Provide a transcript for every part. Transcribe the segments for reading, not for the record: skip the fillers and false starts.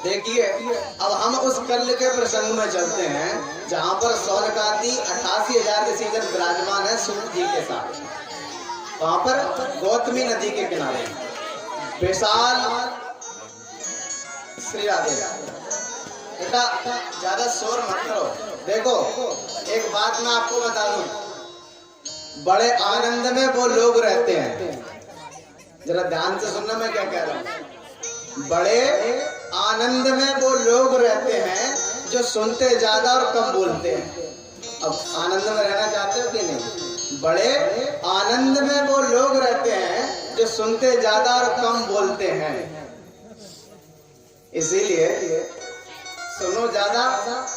देखिए अब हम उस कल के प्रसंग में चलते हैं जहां पर सौनकादि 88,000 ऋषिगण विराजमान है सूत जी के साथ। वहां पर गौतमी नदी के किनारे विशाल श्री राधे बेटा ज्यादा शोर मत करो। देखो एक बात मैं आपको बता दूं, बड़े आनंद में वो लोग रहते हैं, जरा ध्यान से सुनना मैं क्या कह रहा हूं। बड़े आनंद में वो लोग रहते हैं जो सुनते ज्यादा और कम बोलते हैं। अब आनंद में रहना चाहते हो कि नहीं? बड़े आनंद में वो लोग रहते हैं जो सुनते ज्यादा और कम बोलते हैं। इसीलिए सुनो ज्यादा,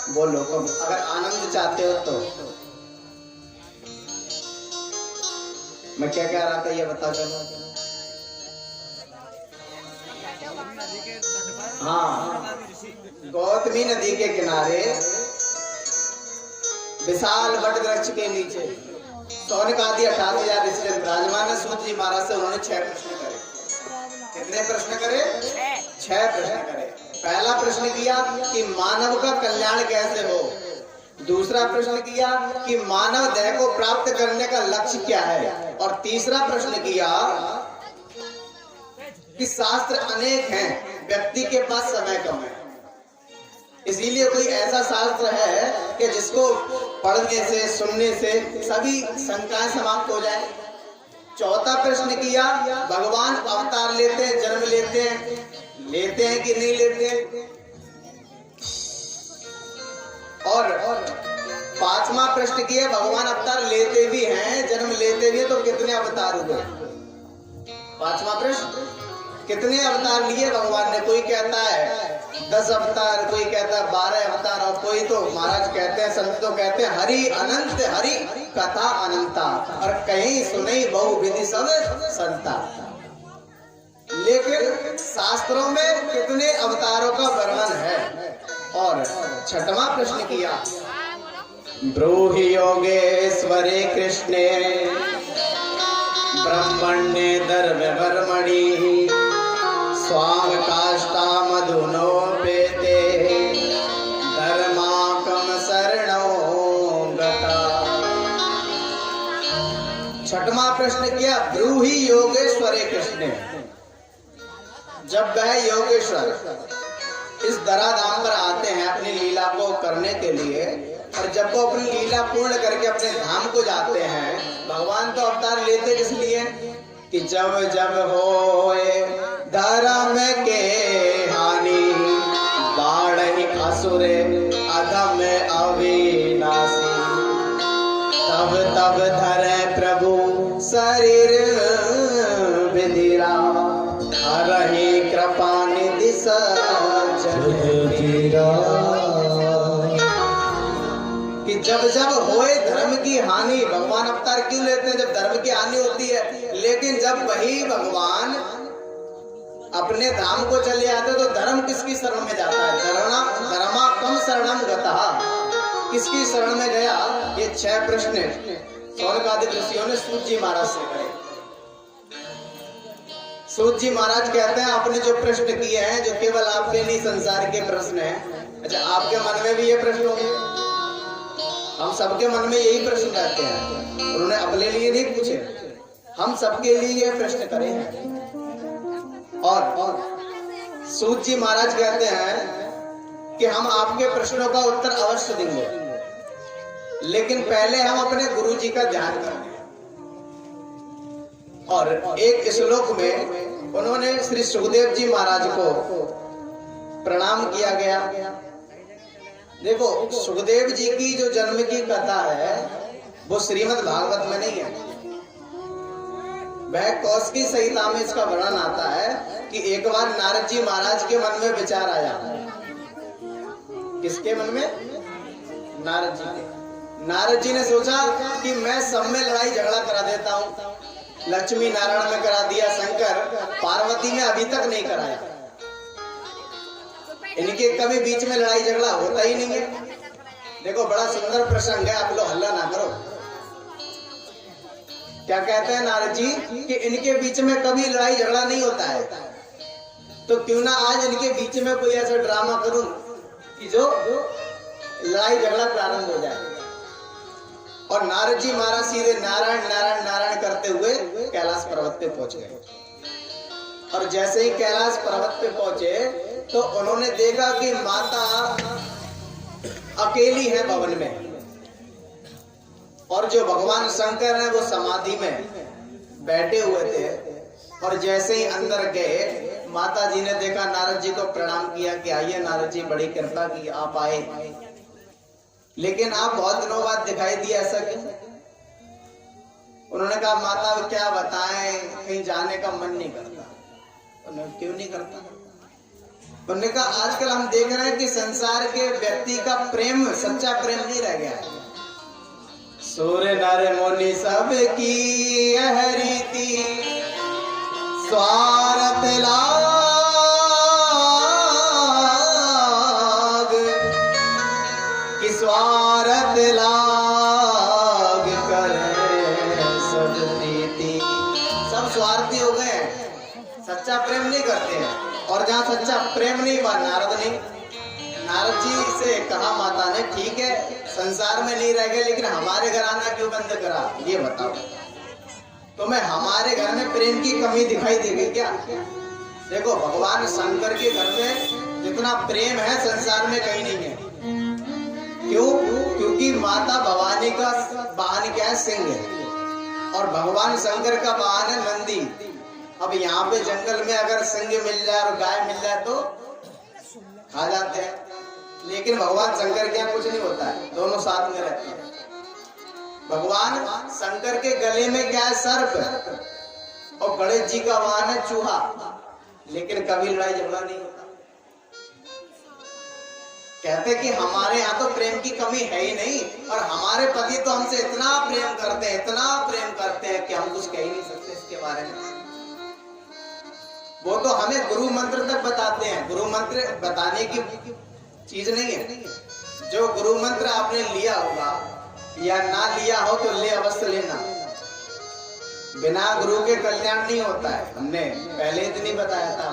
बोलो कम। अगर आनंद चाहते हो तो मैं क्या कह रहा था ये बताओ। चलो हाँ, गौतमी नदी के किनारे विशाल वट वृक्ष के नीचे सौनकादि 88,000 ऋषिगण विराजमान है। सूत जी महाराज से उन्होंने 6 प्रश्न करे। कितने प्रश्न करे? 6 प्रश्न करे। पहला प्रश्न किया कि मानव का कल्याण कैसे हो। दूसरा प्रश्न किया कि मानव देह को प्राप्त करने का लक्ष्य क्या है। और तीसरा प्रश्न किया कि शास्त्र अनेक हैं, व्यक्ति के पास समय कम है, इसीलिए कोई ऐसा शास्त्र है कि जिसको पढ़ने से सुनने से सभी शंकाएं समाप्त हो जाए। चौथा प्रश्न किया भगवान अवतार लेते हैं, जन्म लेते हैं कि नहीं लेते। और 5वां प्रश्न किया भगवान अवतार लेते भी हैं, जन्म लेते भी हैं, तो कितने अवतार हुए। 5वां प्रश्न, कितने अवतार लिए भगवान ने। कोई कहता है 10 अवतार, कोई कहता है 12 अवतार, और कोई तो महाराज कहते हैं, संत तो कहते हैं हरि अनंत, हरि कथा अनंता, और कहीं सुनई बहु विधि सब संता। लेकिन शास्त्रों में कितने अवतारों का वर्णन है। और 6वां प्रश्न किया ब्रूहि योगेश्वरे कृष्णे ब्रह्मण्ये दर्भवर्मणि स्वाम काष्ठा मधुनोपेते धर्माकम शरणो गता। 6वां प्रश्न किया ब्रूहि योगेश्वरे कृष्णे। जब वह योगेश्वर इस धराधाम पर आते हैं अपनी लीला को करने के लिए, और जब वो अपनी लीला पूर्ण करके अपने धाम को जाते हैं, भगवान तो अवतार लेते किस लिए कि जब जब होए धर्म के हानि बाढ़ असुरे अधम अविनाशी, तब तब धरे प्रभु शरीर विधिरा हरहि कृपा निधि कि जब जब होए धर्म की हानि। भगवान अवतार क्यों लेते हैं? जब धर्म की हानि होती है। लेकिन जब वही भगवान अपने धाम को चले आते तो धर्म किसकी शरण में जाता है? धर्मा कम शरणम गता, किसकी शरण में गया? ये 6 प्रश्न सौनकादि ऋषियों ने सूत जी महाराज से करे। सूत जी महाराज कहते हैं आपने जो प्रश्न किए हैं, जो केवल आपके नहीं संसार के प्रश्न हैं। अच्छा, आपके मन में भी ये प्रश्न होंगे, हम सबके मन में यही प्रश्न रहते हैं। उन्होंने अपने लिए नहीं पूछे, हम सबके लिए ये प्रश्न करे हैं। और सूत जी महाराज कहते हैं कि हम आपके प्रश्नों का उत्तर अवश्य देंगे, लेकिन पहले हम अपने गुरु जी का ध्यान करेंगे। और एक श्लोक में उन्होंने श्री सुखदेव जी महाराज को प्रणाम किया गया। देखो सुखदेव जी की जो जन्म की कथा है वो श्रीमद् भागवत में नहीं है। वह कौशिकी संहिता में इसका वर्णन आता है कि एक बार नारद जी महाराज के मन में विचार आया। किसके मन में? नारद जी के। नारद जी ने सोचा कि मैं सब में लड़ाई झगड़ा करा देता हूँ। लक्ष्मी नारायण में करा दिया, शंकर पार्वती में अभी तक नहीं कराया। इनके कभी बीच में लड़ाई झगड़ा होता ही नहीं है। देखो बड़ा सुंदर प्रसंग है, आप लोग हल्ला ना करो। क्या कहते हैं नारद जी कि इनके बीच में कभी लड़ाई झगड़ा नहीं होता है। तो क्यों ना आज इनके बीच में कोई ऐसा ड्रामा करूं कि जो लड़ाई झगड़ा प्रारंभ हो जाए। और नारद जी महाराज सीधे नारायण नारायण नारायण करते हुए कैलाश पर्वत पे पहुंच गए। और जैसे ही कैलाश पर्वत पे पहुंचे तो उन्होंने देखा कि माता अकेली है भवन में, और जो भगवान शंकर है वो समाधि में बैठे हुए थे। और जैसे ही अंदर गए, माता जी ने देखा, नारद जी को प्रणाम किया कि आइए नारद जी, बड़ी कृपा की आप आए, लेकिन आप बहुत दिनों बाद दिखाई दिए, ऐसा क्यों? उन्होंने कहा माता क्या बताएं, कहीं जाने का मन नहीं करता। उन्होंने क्यों नहीं करता? उन्होंने कहा आजकल हम देख रहे हैं कि संसार के व्यक्ति का प्रेम सच्चा प्रेम नहीं रह गया है। सूर्य नर मुनि सब की यह रीति, स्वार्थ लाग कि स्वार्थ लाग करे सब रीति। सब स्वार्थी हो गए, सच्चा प्रेम नहीं करते हैं। और जहाँ सच्चा प्रेम नहीं हुआ, नारद जी से कहा माता ने, ठीक है संसार में नहीं रह गए, लेकिन हमारे घर आना क्यों बंद करा, ये बताओ। तुम्हें हमारे घर में प्रेम की कमी दिखाई देगी क्या? देखो भगवान शंकर के घर में जितना प्रेम है संसार में कहीं नहीं है। क्यों? क्योंकि माता भवानी का वाहन क्या है? सिंह है, और भगवान शंकर का वाहन है नंदी। अब यहाँ पे जंगल में अगर सिंह मिल जाए और गाय मिल जाए तो खा जाते हैं, लेकिन भगवान शंकर के यहाँ कुछ नहीं होता है, दोनों साथ में रहते हैं। भगवान शंकर के गले में क्या है? सर्प, और गणेश जी का वाहन है चूहा, लेकिन कभी लड़ाई झगड़ा नहीं होता। कहते कि हमारे यहाँ तो प्रेम की कमी है ही नहीं, और हमारे पति तो हमसे इतना प्रेम करते हैं, इतना प्रेम करते हैं कि हम कुछ कह ही नहीं सकते इसके बारे में। वो तो हमें गुरु मंत्र तक बताते हैं। गुरु मंत्र बताने की चीज नहीं है। जो गुरु मंत्र आपने लिया होगा या ना लिया हो तो ले अवश्य लेना। बिना गुरु के कल्याण नहीं होता है। हमने पहले इतनी बताया था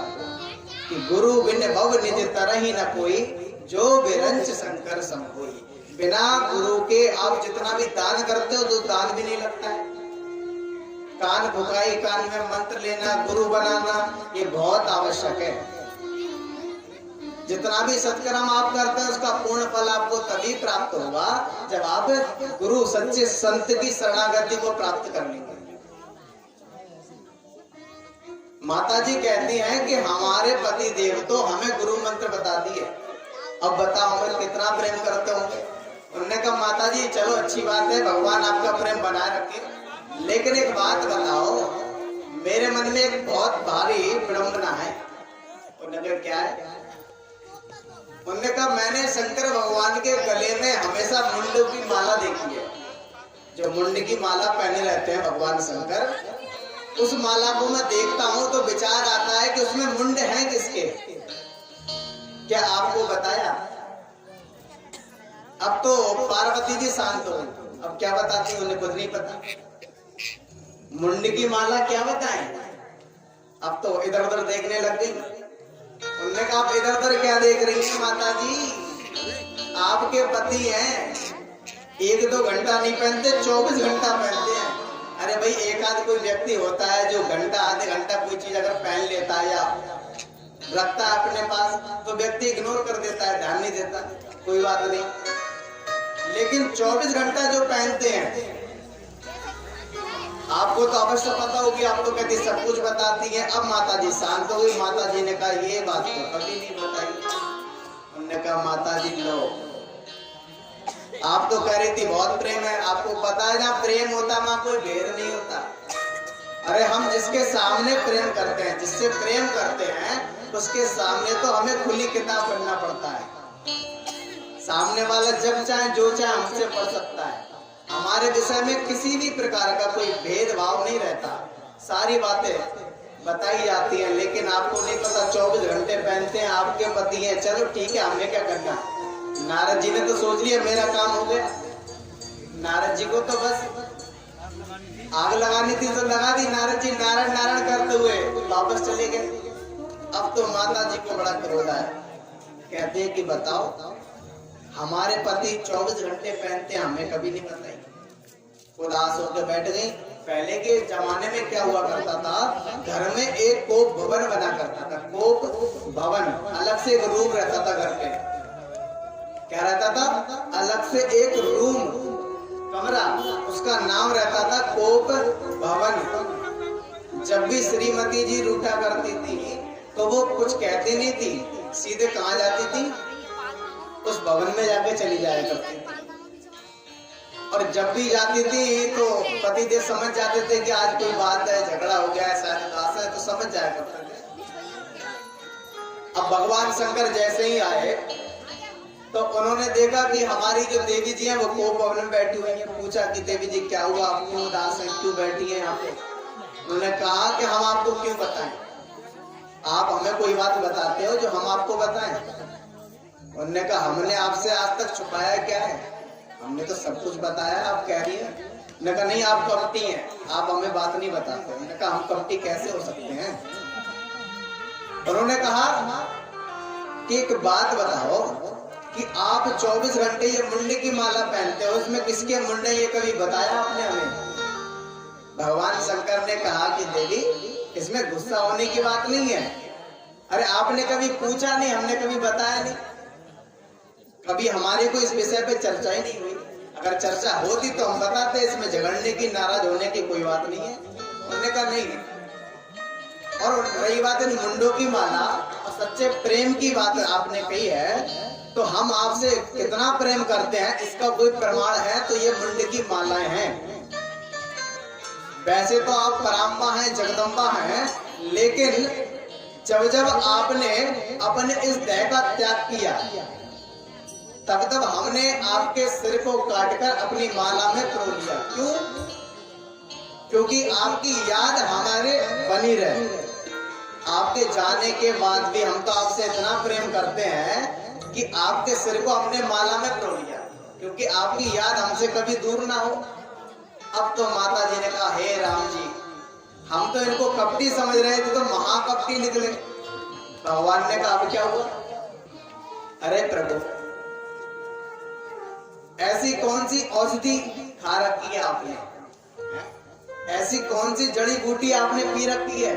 कि गुरु बिन भव निज तरहि न कोई, जो बिरंच शंकर सम होई। बिना गुरु के आप जितना भी दान करते हो तो दान भी नहीं लगता है। कान भुकाई, कान में मंत्र लेना, गुरु बनाना, ये बहुत आवश्यक है। जितना भी सत्कर्म आप करते हैं उसका पूर्ण फल आपको तभी प्राप्त होगा जब आप गुरु सच्चे संत की शरणागति को प्राप्त कर लेंगे। माता जी कहती हैं कि हमारे पति देव तो हमें गुरु मंत्र बता दिए, अब बताओ हमें कितना प्रेम करते होंगे। उन्होंने कहा माता जी चलो अच्छी बात है, भगवान आपका प्रेम बनाए रखे, लेकिन एक बात बताओ, मेरे मन में एक बहुत भारी विडंबना है। उन्होंने कहा क्या है? उन्होंने कहा मैंने शंकर भगवान के गले में हमेशा मुंड की माला देखी है। जो मुंड की माला पहने रहते हैं भगवान शंकर, उस माला को मैं देखता हूं तो विचार आता है कि उसमें मुंड है किसके? क्या आपको बताया? अब तो पार्वती जी शांत हो गई, अब क्या बताती उन्हें खुद नहीं पता। मुंड की माला क्या बताएं? अब तो इधर उधर देखने लग गई। उन्होंने कहा आप इधर उधर क्या देख रही हैं माता जी? आपके पति हैं, 1-2 घंटा नहीं पहनते, 24 घंटा पहनते हैं। अरे भाई एक आध कोई व्यक्ति होता है जो घंटा आधे घंटा कोई चीज अगर पहन लेता है या रखता है अपने पास तो व्यक्ति इग्नोर कर देता है, ध्यान नहीं देता, कोई बात नहीं। लेकिन 24 घंटा जो पहनते हैं, आपको तो अवश्य पता होगी, आप तो कहती सब कुछ बताती है। अब माता जी शांत हो गई। माता जी ने कहा ये बात तो कभी नहीं बताई। उन्होंने कहा माता जी लो, आप तो कह रही थी बहुत प्रेम है, आपको पता है जहाँ प्रेम होता है वहां कोई भेद नहीं होता। अरे हम जिसके सामने प्रेम करते हैं, जिससे प्रेम करते हैं, उसके सामने तो हमें खुली किताब पढ़ना पड़ता है। सामने वाला जब चाहे जो चाहे हमसे पढ़ सकता है। हमारे विषय में किसी भी प्रकार का कोई भेदभाव नहीं रहता, सारी बातें बताई जाती हैं। लेकिन आपको नहीं पता 24 घंटे पहनते हैं, आपके पति हैं, चलो ठीक है हमें क्या करना। नारद जी ने तो सोच लिया मेरा काम हो गया। नारद जी को तो बस आग लगानी थी तो लगा दी। नारद जी नारायण नारायण करते हुए वापस चले गए। अब तो माता जी को बड़ा क्रोध आया। कहते हैं कि बताओ, हमारे पति 24 घंटे पहनते, हमें कभी नहीं बताई। उदास होकर बैठ गई। पहले के जमाने में क्या हुआ करता था, घर में एक कोप भवन बना करता था। कोप भवन, अलग से एक रूम रहता था घर पे। क्या रहता था? अलग से एक रूम, कमरा, उसका नाम रहता था कोप भवन। जब भी श्रीमती जी रूठा करती थी तो वो कुछ कहती नहीं थी, सीधे कहाँ जाती थी? उस भवन में जाके चली जाया करती थी। और जब भी जाती थी तो पतिदेव समझ जाते थे कि आज कोई बात है, झगड़ा हो गया है, शायद उदास है, तो समझ जाया करते थे। अब भगवान शंकर जैसे ही आए तो उन्होंने देखा कि हमारी जो देवी जी हैं वो कोप भवन में बैठी हुई हैं। पूछा कि देवी जी क्या हुआ, आप क्यों उदास हैं, क्यों बैठी हैं यहाँ पे? उन्होंने कहा कि हम आपको क्यों बताएं, आप हमें कोई बात बताते हो जो हम आपको बताएं। उन्होंने कहा हमने आपसे आज तक छुपाया क्या है, हमने तो सब कुछ बताया, आप कह रही हैं। उन्होंने कहा नहीं, आप कपटी हैं, आप हमें बात नहीं बताते। उन्होंने कहा हम कपटी कैसे हो सकते हैं? उन्होंने कहा कि एक बात बताओ कि आप 24 घंटे ये मुंडे की माला पहनते हो, उसमें किसके मुंडे, ये कभी बताया आपने हमें? भगवान शंकर ने कहा कि देवी, इसमें गुस्सा होने की बात नहीं है। अरे आपने कभी पूछा नहीं, हमने कभी बताया नहीं, कभी हमारी कोई इस विषय पे चर्चा ही नहीं हुई। अगर चर्चा होती तो हम बताते, इसमें झगड़ने की, नाराज होने की कोई बात नहीं है। उन्होंने कहा नहीं। और रही बात इन मुंडों की माला और सच्चे प्रेम की बात आपने कही है, तो हम आपसे कितना प्रेम करते हैं इसका कोई प्रमाण है तो ये मुंड की मालाएं हैं। वैसे तो आप पराम्बा हैं, जगदम्बा हैं, लेकिन जब जब आपने अपने इस देह का त्याग किया तब तब हमने आपके सिर को काटकर अपनी माला में पिरो लिया। क्यों? क्योंकि आपकी याद हमारे बनी रहे। आपके जाने के बाद भी हम तो आपसे इतना प्रेम करते हैं कि आपके सिर को हमने माला में पिरो लिया, क्योंकि आपकी याद हमसे कभी दूर ना हो। अब तो माता जी ने कहा, हे राम जी, हम तो इनको कपटी समझ रहे थे, तो महाकपटी निकले। भगवान ने कहा अब क्या हुआ? अरे प्रभु, ऐसी कौन सी औषधि खा रखी है आपने, ऐसी कौन सी जड़ी बूटी आपने पी रखी है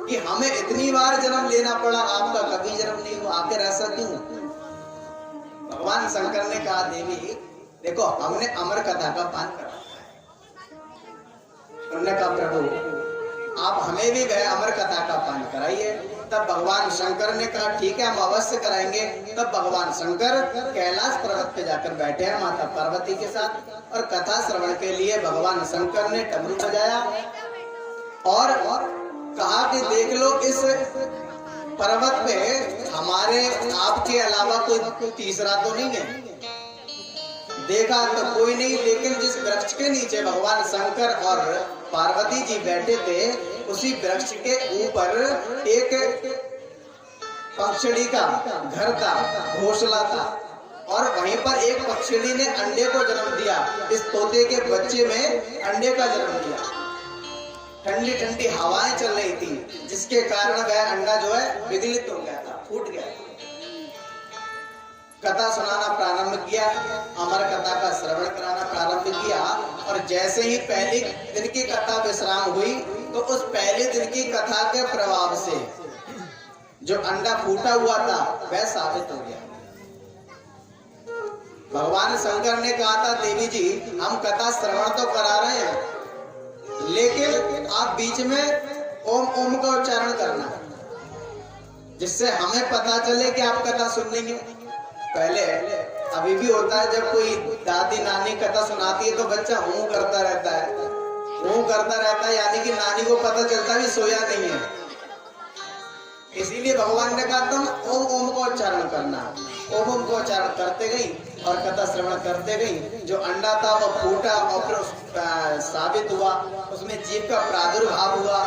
कि हमें इतनी बार जन्म लेना पड़ा, आपका कभी जन्म नहीं हुआ, आखिर ऐसा क्यों? भगवान शंकर ने कहा, देवी देखो, हमने अमर कथा का पान कर रखा है। उन्होंने कहा प्रभु आप हमें भी वह अमर कथा का पान कराइए। तब भगवान शंकर ने कहा ठीक है, हम अवश्य कराएंगे। तब भगवान शंकर कैलाश पर्वत पे जाकर बैठे हैं माता पार्वती के साथ, और कथा श्रवण के लिए भगवान शंकर ने डमरू बजाया और कहा कि देख लो, इस पर्वत पे हमारे आपके अलावा कोई तीसरा तो नहीं है। देखा तो कोई नहीं, लेकिन जिस वृक्ष के नीचे भगवान शंकर और पार्वती जी बैठे थे, उसी वृक्ष के ऊपर एक पक्षी का घर था, घोंसला था, और वहीं पर एक पक्षी ने अंडे को जन्म दिया। इस तोते के बच्चे में अंडे का जन्म दिया। ठंडी ठंडी हवाएं चल रही थी, जिसके कारण वह अंडा जो है विगलित हो गया था, फूट गया था। कथा सुनाना प्रारंभ किया, अमर कथा का श्रवण कराना प्रारंभ किया, और जैसे ही पहले दिन की कथा विश्राम हुई तो उस पहले दिन की कथा के प्रभाव से जो अंडा फूटा हुआ था वह साबित हो गया। भगवान शंकर ने कहा था, देवी जी हम कथा श्रवण तो करा रहे हैं, लेकिन आप बीच में ओम ओम का उच्चारण करना, जिससे हमें पता चले कि आप कथा सुन लेंगे। पहले अभी भी होता है, जब कोई दादी नानी कथा सुनाती है तो बच्चा हूं करता रहता है, हूं करता रहता है, यानी कि नानी को पता चलता भी सोया नहीं है। इसीलिए भगवान ने कहा तुम ओम ओम का उच्चारण करना। ओम ओम का उच्चारण करते गई और कथा श्रवण करते गई। जो अंडा था वो फूटा और फिर साबित हुआ, उसमें जीव का प्रादुर्भाव हुआ।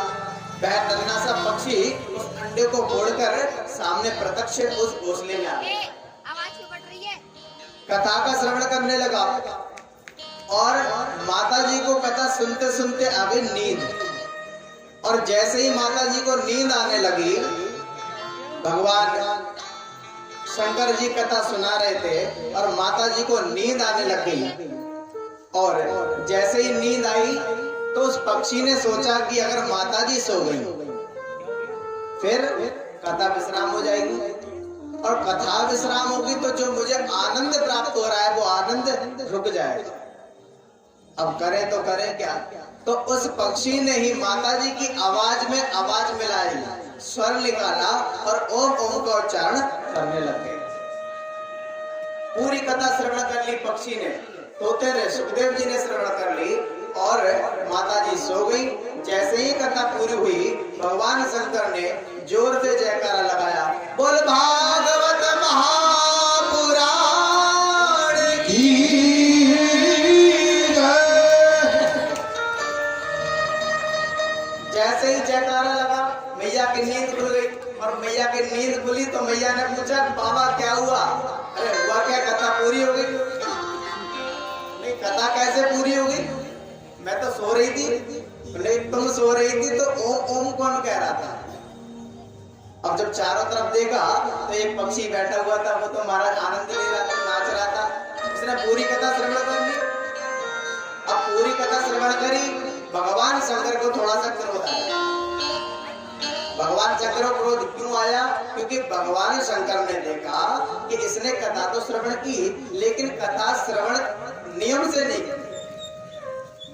वह नन्हा सा पक्षी उस अंडे को फोड़कर सामने प्रत्यक्ष उस घोंसले में आ गया। कथा का श्रवण करने लगा और माता जी को कथा सुनते सुनते आ गई नींद। और जैसे ही माता जी को नींद आने लगी भगवान शंकर जी कथा सुना रहे थे और माता जी को नींद आने लग गई। और जैसे ही नींद आई तो उस पक्षी ने सोचा कि अगर माता जी सो गई फिर कथा विश्राम हो जाएगी, और कथा विश्राम होगी तो जो मुझे आनंद प्राप्त हो रहा है वो आनंद रुक जाएगा। अब करे तो करे क्या? तो उस पक्षी ने ही माता जी की आवाज में आवाज मिलाई, स्वर निकाला और ओम ओम का उच्चारण करने लग गए। पूरी कथा श्रवण कर ली पक्षी ने, तोते ने, सुखदेव जी ने श्रवण कर ली और माता जी सो गई। जैसे ही कथा पूरी हुई भगवान शंकर ने जोर से जयकारा लगाया, बोल भागवत महापुराण की। जैसे ही जयकारा लगा मैया की नींद खुल गई, और मैया की नींद खुली तो मैया ने पूछा, बाबा क्या हुआ? अरे हुआ क्या, कथा पूरी हो गई? नहीं, कथा कैसे पूरी हो गई? मैं तो सो रही थी। नहीं, तुम सो रही थी तो ओम ओम कौन कह रहा था? अब जब चारों तरफ देखा तो एक पक्षी बैठा हुआ था, वो तो महाराज आनंद ले रहा था, नाच रहा था। उसने पूरी कथा श्रवण कर ली। अब पूरी कथा श्रवण करी, भगवान शंकर को थोड़ा सा क्रोध आया। भगवान शंकर को क्रोध क्यों आया? क्योंकि भगवान शंकर ने देखा कि इसने कथा तो श्रवण की लेकिन कथा श्रवण नियम से नहीं की,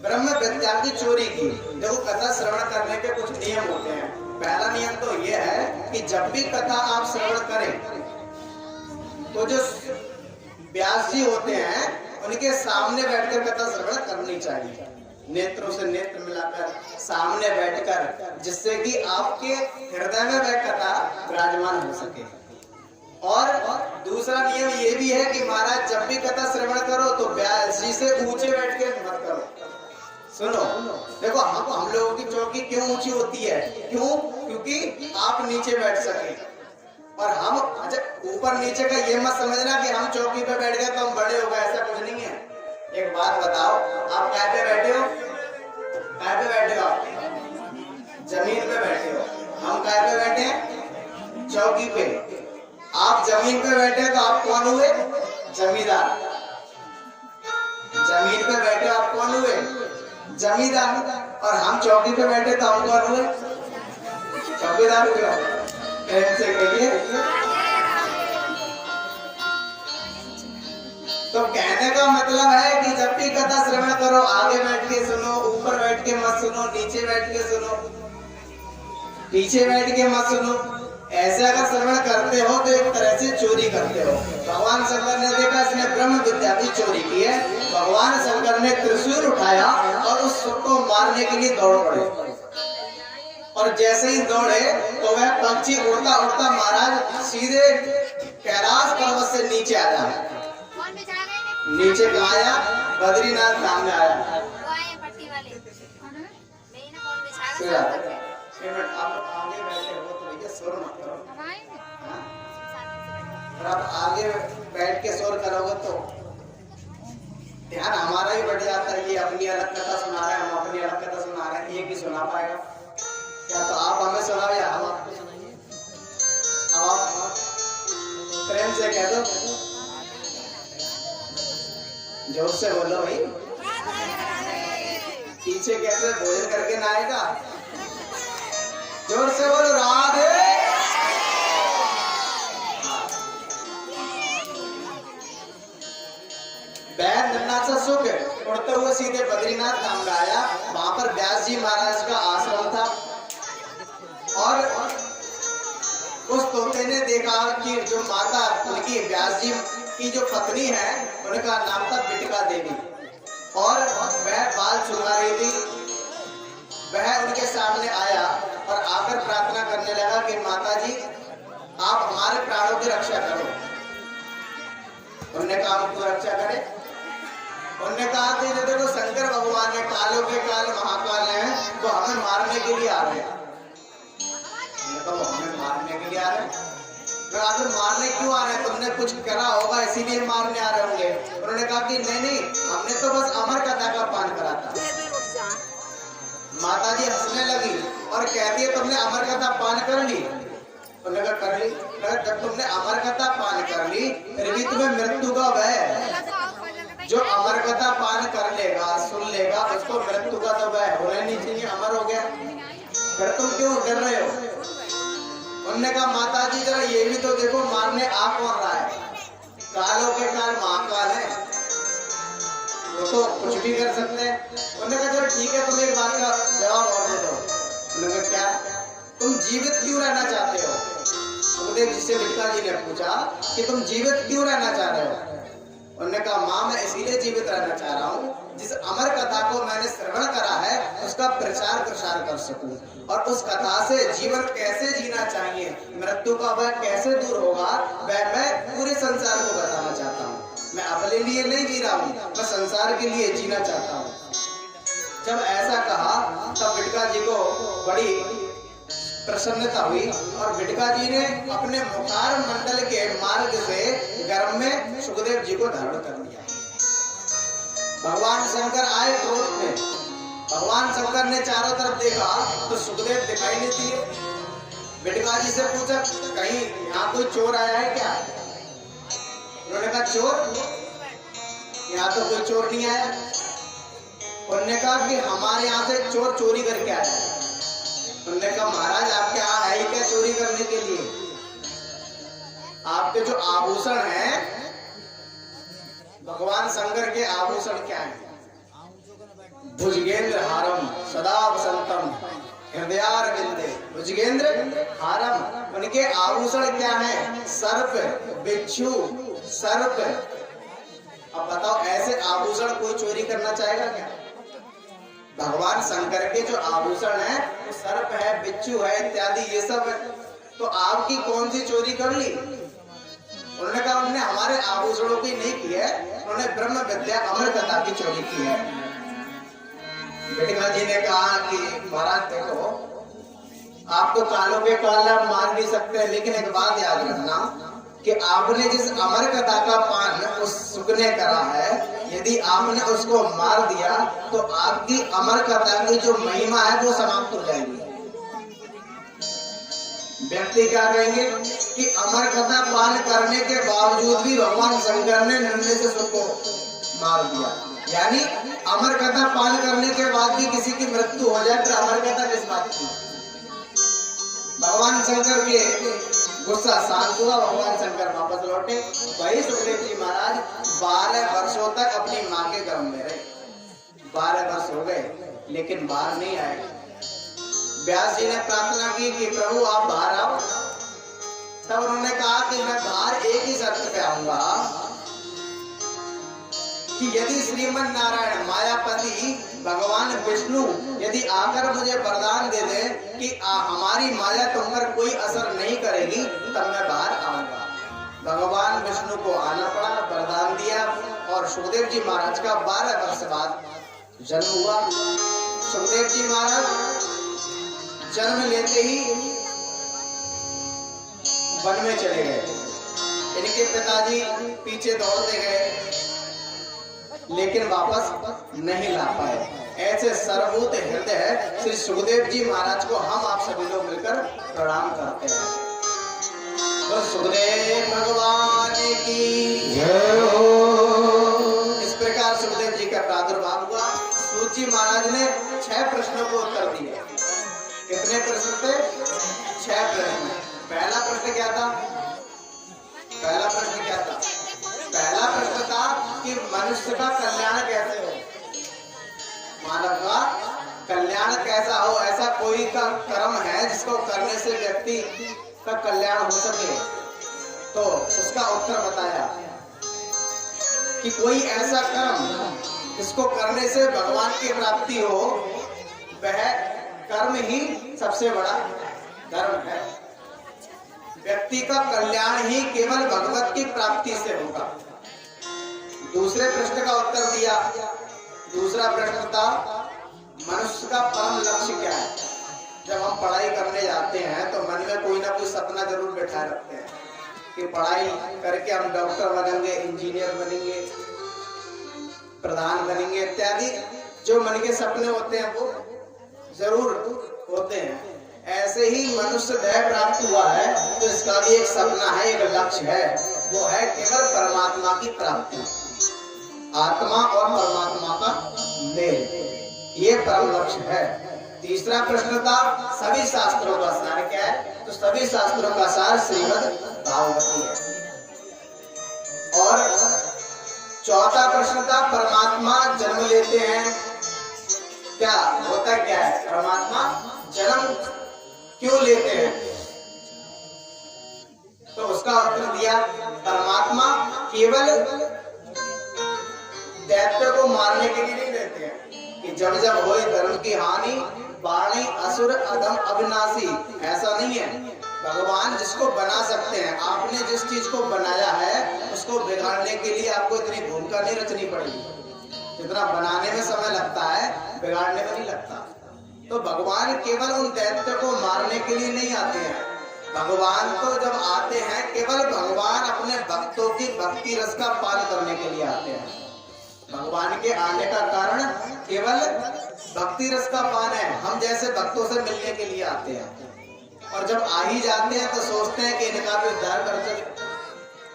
ब्रह्म विद्या की चोरी की। देखो, कथा श्रवण करने के कुछ नियम होते हैं। पहला नियम तो यह है कि जब भी कथा आप श्रवण करें तो जो व्यास जी होते हैं उनके सामने बैठकर कथा श्रवण करनी चाहिए, नेत्रों से नेत्र मिलाकर सामने बैठकर, जिससे कि आपके हृदय में वह कथा विराजमान हो सके। और दूसरा नियम ये भी है कि महाराज जब भी कथा श्रवण करो तो व्यास जी से ऊंचे बैठ के मत करो। सुनो, देखो हम लोगों की चौकी क्यों ऊंची होती है? क्यों? क्योंकि आप नीचे बैठ सके। और हम ऊपर नीचे का ये मत समझना कि हम चौकी पे बैठ गए तो हम बड़े हो गए, ऐसा कुछ नहीं है। एक बात बताओ, आप क्या पे बैठे हो? क्या पे बैठे हो? आप जमीन पे बैठे हो। हम क्या पे बैठे हैं? चौकी पे। आप जमीन पे बैठे तो आप कौन हुए? जमींदार। जमीन पे बैठे आप कौन हुए? जमींदार। और हम चौकी पे बैठे तो हम कौन हुए? चौकीदार हुए। प्रेम से कहिए। तो कहने का मतलब है कि जब भी कथा श्रवण करो आगे बैठ के सुनो, ऊपर बैठ के मत सुनो, नीचे बैठ के सुनो, पीछे बैठ के मत सुनो। ऐसे अगर श्रवण करते हो तो एक तरह से चोरी करते हो। भगवान शंकर ने देखा इसने ब्रह्म विद्या की चोरी की है। भगवान शंकर ने त्रिशूल उठाया और उस सुर को मारने के लिए दौड़ पड़े। और जैसे ही दौड़े तो वह पक्षी उड़ता उड़ता महाराज सीधे कैलाश पर्वत से नीचे आया। नीचे कहाँ आया? बद्रीनाथ धाम में आया। आप आगे बैठे हो तो भैया शोर मत करो। और आप आगे बैठ के शोर करोगे तो ध्यान हमारा ही बढ़ जाता है। ये अपनी अलग कथा सुना रहे हैं, हम अपनी अलग कथा सुना रहे हैं, एक ही सुना पाएगा क्या? तो आप हमें सुनाओ या हम आपको सुनाइए? अब आप प्रेम से कह दो, जोर से बोलो भाई। पीछे कैसे भोजन करके ना आएगा? जोर से बोलो, राधे। बैद नन्नाचा सुख उड़ते हुए सीधे बद्रीनाथ धाम में आया। वहां पर व्यास जी महाराज का आश्रम था। और उस तोते ने देखा कि जो माता उनकी व्यास जी की जो पत्नी है उनका नाम था बिटिका देवी, और वह बाल सुलगा रही थी। वह उनके सामने आया और आकर प्रार्थना करने लगा कि माता जी आप हमारे प्राणों की रक्षा करो। उन्होंने कहा हमको रक्षा करे। उन्होंने कहा कि जो देखो शंकर भगवान है, कालों के काल महाकाल हैं, वो हमें मारने के लिए आ रहे हैं। तो हमें मारने के लिए आ रहे हैं? आखिर मारने क्यों आ रहे हैं? तुमने कुछ करा होगा इसीलिए मारने आ रहे होंगे। उन्होंने कहा कि नहीं नहीं, हमने तो बस अमर कथा का पान करा था। माता जी हंसने लगी और कहती है तुमने अमर कथा पान कर ली? उन्होंने कहा कर ली। जब तुमने अमर कथा पान कर ली फिर भी तुम्हें मृत्यु का भय है। जो अमर कथा पान कर लेगा सुन लेगा उसको मृत्यु का तो भय होना नहीं चाहिए, अमर हो गया, फिर तुम क्यों डर रहे हो? उन्होंने कहा माता जी जरा ये भी तो देखो मारने आ कौन रहा है, कालों के काल महाकाल है, वो तो कुछ भी कर सकते हैं। उन्होंने कहा चलो ठीक है तुम एक बात का जवाब और दे दो। उन्होंने कहा क्या? तुम जीवित क्यों रहना चाहते हो? सुखदेव जी से बिटका जी ने पूछा कि तुम जीवित क्यों रहना चाह रहे हो? उन्होंने कहा माँ मैं इसीलिए जीवित रहना चाह रहा हूँ जिस अमर कथा को मैंने श्रवण करा है उसका प्रचार प्रसार कर सकूं और उस कथा से जीवन कैसे जीना चाहिए, मृत्यु का भय कैसे दूर होगा वह मैं पूरे संसार को बताना चाहता हूँ। मैं अपने लिए नहीं जी रहा हूँ, मैं संसार के लिए जीना चाहता हूँ। जब ऐसा कहा तब बिटका जी को बड़ी प्रसन्नता हुई और बिटका जी ने अपने मुखार मंडल के मार्ग से गर्भ में सुखदेव जी को धारण कर लिया। भगवान शंकर आए क्रोध में, भगवान शंकर ने चारों तरफ देखा तो सुखदेव दिखाई नहीं दिए। बिटका जी से पूछा कहीं यहाँ कोई चोर आया है क्या? उन्होंने कहा चोर? यहाँ तो कोई चोर नहीं आया। उन्होंने कहा कि हमारे यहाँ से चोर चोरी करके आया है। उन्होंने कहा महाराज आपके यहाँ है ही क्या चोरी करने के लिए? आपके जो आभूषण हैं भगवान शंकर के आभूषण क्या है? भुजगेंद्र हारम सदा वसंतम हृदयारविंदे भुजगेंद्र हारम। उनके आभूषण क्या है? सर्प, बिच्छू, सर्प। अब बताओ ऐसे आभूषण कोई चोरी करना चाहेगा क्या? भगवान शंकर के जो आभूषण है वो सर्प है, बिच्छू है इत्यादि ये सब है। तो आपकी कौन सी चोरी कर ली? उन्होंने कहा उन्होंने हमारे आभूषणों की नहीं की है, उन्होंने ब्रह्म विद्या अमर कथा की चोरी की है। बिटका जी ने कहा कि महाराज देखो आप तो कालों के काल मार नहीं सकते, लेकिन एक बात याद रखना कि आपने जिस अमर कथा का पान उस सुख ने करा है, यदि आपने उसको मार दिया तो आपकी अमर कथा की जो महिमा है वो समाप्त हो जाएगी। व्यक्ति क्या कहेंगे कि अमर कथा पान करने के बावजूद भी भगवान शंकर ने निर्णय से सुख को मार दिया। यानी अमर कथा पान करने के बाद भी किसी की मृत्यु हो जाए तो अमर कथा किस बात की? भगवान शंकर के गुस्सा शांत हुआ, भगवान शंकर वापस लौटे। वही सुखदेव जी महाराज 12 वर्षों तक अपनी माँ के गर्भ में रहे। 12 वर्ष हो गए लेकिन बाहर नहीं आए। व्यास जी ने प्रार्थना की कि प्रभु आप बाहर आओ। तब उन्होंने कहा कि मैं बाहर एक ही शर्त पे आऊंगा कि यदि श्रीमन नारायण मायापति भगवान विष्णु यदि आकर मुझे वरदान दे दे कि हमारी माया तुम पर कोई असर नहीं करेगी तब मैं बाहर आऊंगा। भगवान विष्णु को आना पड़ा, वरदान दिया और सुखदेव जी महाराज का 12 वर्ष बाद जन्म हुआ। सुखदेव जी महाराज जन्म लेते ही वन में चले गए। इनके पिताजी पीछे दौड़ते गए लेकिन वापस नहीं ला पाए। ऐसे सर्वभूत हृदय श्री सुखदेव जी महाराज को हम आप सभी लोग मिलकर प्रणाम करते हैं। तो सुखदेव भगवान की जय हो। इस प्रकार सुखदेव जी का प्रादुर्भाव हुआ। सूत जी महाराज ने 6 प्रश्नों को उत्तर दिए। कितने प्रश्न थे? 6 प्रश्न। पहला प्रश्न क्या था? पहला प्रश्न था कि मनुष्य का कल्याण कैसे हो, मानव का कल्याण कैसा हो, ऐसा कोई का कर्म है जिसको करने से व्यक्ति का कल्याण हो सके? तो उसका उत्तर बताया कि कोई ऐसा कर्म जिसको करने से भगवान की प्राप्ति हो, वह कर्म ही सबसे बड़ा धर्म है। व्यक्ति का कल्याण ही केवल भगवत की प्राप्ति से होगा। दूसरे प्रश्न का उत्तर दिया। दूसरा प्रश्न था मनुष्य का परम लक्ष्य क्या है। जब हम पढ़ाई करने जाते हैं तो मन में कोई ना कोई सपना जरूर बैठा रखते हैं कि पढ़ाई करके हम डॉक्टर बनेंगे, इंजीनियर बनेंगे, प्रधान बनेंगे इत्यादि। जो मन के सपने होते हैं वो जरूर होते हैं, ऐसे ही मनुष्य देह प्राप्त हुआ है तो इसका भी एक सपना है, एक लक्ष्य है, वो है केवल परमात्मा की प्राप्ति, आत्मा और परमात्मा का मेल, ये परम लक्ष्य है। तीसरा प्रश्न था सभी शास्त्रों का सार क्या है, तो सभी शास्त्रों का सार श्रीमद् भागवती है। और चौथा प्रश्न था परमात्मा जन्म लेते हैं, क्या होता क्या है, परमात्मा जन्म क्यों लेते हैं, तो उसका उत्तर दिया परमात्मा केवल दैत्य को मारने के लिए नहीं लेते हैं कि जब जब होए धर्म की हानि बाणी असुर अधम अविनाशी, ऐसा नहीं है। भगवान जिसको बना सकते हैं, आपने जिस चीज को बनाया है उसको बिगाड़ने के लिए आपको इतनी भूमिका नहीं रचनी पड़ेगी, जितना बनाने में समय लगता है बिगाड़ने में नहीं लगता। तो भगवान केवल उन दैत्य को मारने के लिए नहीं आते हैं, भगवान तो जब आते हैं केवल भगवान अपने भक्तों की भक्ति रस का पान करने के लिए आते हैं। भगवान के आने का कारण केवल भक्ति रस का पान है, हम जैसे भक्तों से मिलने के लिए आते हैं। और जब आ ही जाते हैं तो सोचते हैं कि इनका भी उद्धार कर सके,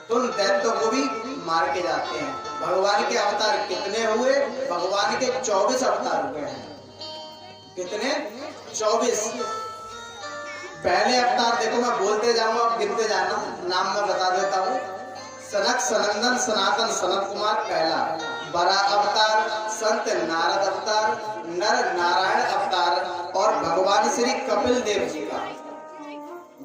तो उन दैत्यों को भी मार के जाते हैं। भगवान के अवतार कितने हुए, भगवान के 24 अवतार हुए हैं। कितने? 24। पहले अवतार देखो, मैं बोलते जाऊंगा आप गिनते जाना, नाम मैं बता देता हूँ। सनक सनंदन सनातन सनत कुमार पहला, बड़ा अवतार संत नारद अवतार, नर नारायण अवतार और भगवान श्री कपिल देव जी का,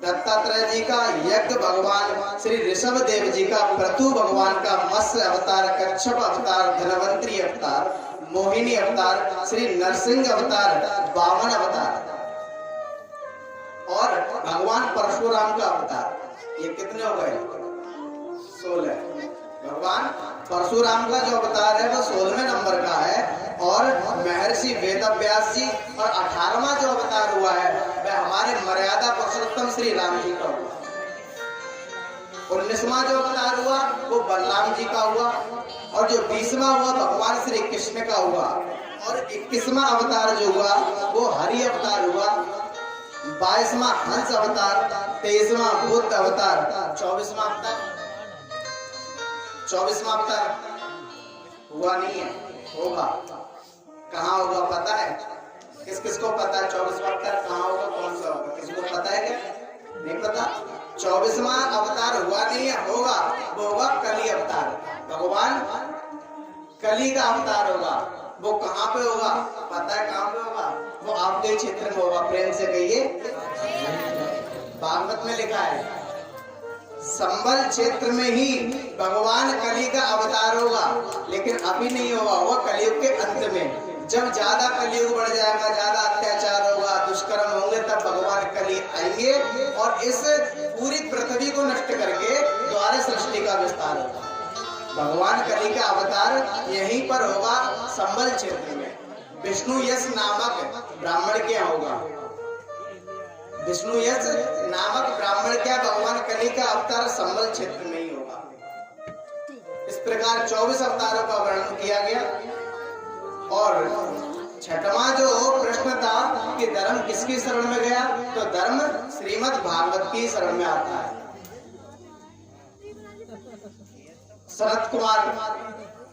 दत्तात्रेय जी का यज्ञ भगवान श्री ऋषभ देव जी का, पृथु भगवान का मत्स्य अवतार, कच्छप अवतार, धनवंतरी अवतार, मोहिनी अवतार, श्री नरसिंह अवतार, वामन अवतार और भगवान परशुराम का अवतार। ये कितने हो गए? 16। भगवान परशुराम का जो अवतार है वो 16वें नंबर का है। और महर्षि वेदव्यास जी और 18वां जो अवतार हुआ है वह हमारे मर्यादा पुरुषोत्तम श्री राम जी का हुआ। 19वां जो अवतार हुआ वो बलराम जी का हुआ और जो 20वां हुआ भगवान श्री कृष्ण का हुआ। और 21वां अवतार जो हुआ वो हरि अवतार हुआ। 22वां हंस अवतार, 23वां बुद्ध अवतार, 24वां अवतार 24वां अवतार हुआ नहीं है, होगा। कहाँ होगा पता है? किस किस को पता है 24वां अवतार कहाँ होगा, कौन सा होगा? किसी को पता है क्या? नहीं पता। 24वां अवतार हुआ नहीं है, होगा। वो होगा कली अवतार। भगवान कली का अवतार होगा। वो कहाँ पे होगा पता है? कहाँ पे होगा? वो आपके क्षेत्र में होगा। प्रेम से कहिए, भागवत में लिखा है संबल क्षेत्र में ही भगवान कली का अवतार होगा, लेकिन अभी नहीं होगा, वो कलयुग के अंत में। जब ज्यादा कलयुग बढ़ जाएगा, ज्यादा अत्याचार होगा, दुष्कर्म होंगे, तब भगवान कली आएंगे और इस पूरी पृथ्वी को नष्ट करके द्वारा सृष्टि का विस्तार होगा। भगवान कली का अवतार यहीं पर होगा, संबल क्षेत्र में। विष्णु यश नामक ब्राह्मण क्या होगा? विष्णु यश नामक ब्राह्मण क्या भगवान कली का अवतार संबल क्षेत्र में ही होगा। इस प्रकार 24 अवतारों का वर्णन किया गया। और 6वां जो प्रश्न था कि धर्म किसकी शरण में गया, तो धर्म श्रीमद् भागवत की शरण में आता है। सनत कुमार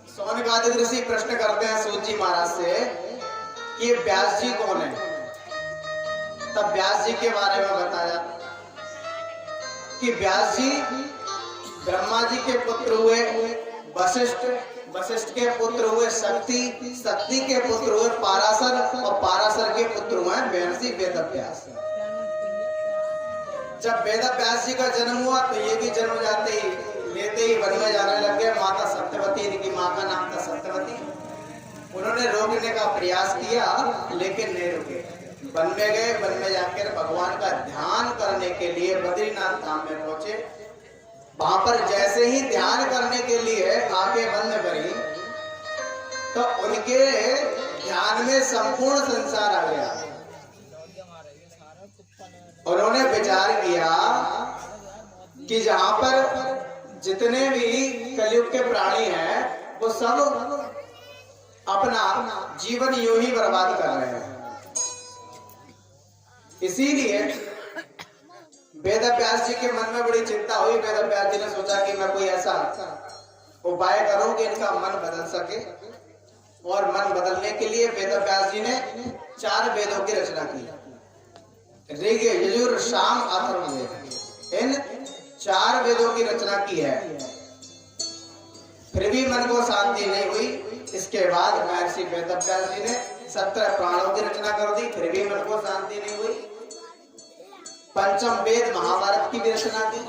सोनकादिक ऋषि प्रश्न करते हैं सूत जी महाराज से कि व्यास जी कौन है। तब व्यास जी के बारे में बताया कि व्यास जी ब्रह्मा जी के पुत्र हुए, वशिष्ठ के पुत्र हुए शक्ति के पुत्र हुए पाराशर, और पाराशर के पुत्र हुए महर्षि वेदव्यास। जब वेदव्यास जी का जन्म हुआ तो ये भी जन्म लेते ही वन में जाने लग गए। माता सत्यवती, इनकी माँ का नाम था सत्यवती। उन्होंने रोकने का प्रयास किया लेकिन नहीं रुके, वन में गए। वन में जाकर भगवान का ध्यान करने के लिए बद्रीनाथ धाम में पहुंचे। वहां पर जैसे ही ध्यान करने के लिए आंखें बंद करी तो उनके ध्यान में संपूर्ण संसार आ गया। उन्होंने विचार किया कि जहां पर जितने भी कलयुग के प्राणी हैं वो सब अपना जीवन यूं ही बर्बाद कर रहे हैं। इसीलिए वेद व्यास जी के मन में बड़ी चिंता हुई। वेद व्यास जी ने सोचा कि मैं कोई ऐसा उपाय करूं कि इनका मन बदल सके, और मन बदलने के लिए वेद व्यास जी ने 4 वेदों की रचना की, ऋग यजुर साम अथर्ववेद। इन 4 वेदों की रचना की है, फिर भी मन को शांति नहीं हुई। इसके बाद महर्षि वेद व्यास जी ने 17 पुराणों की रचना कर दी, फिर भी मन को शांति नहीं हुई। पंचम वेद महाभारत की भी रचना की।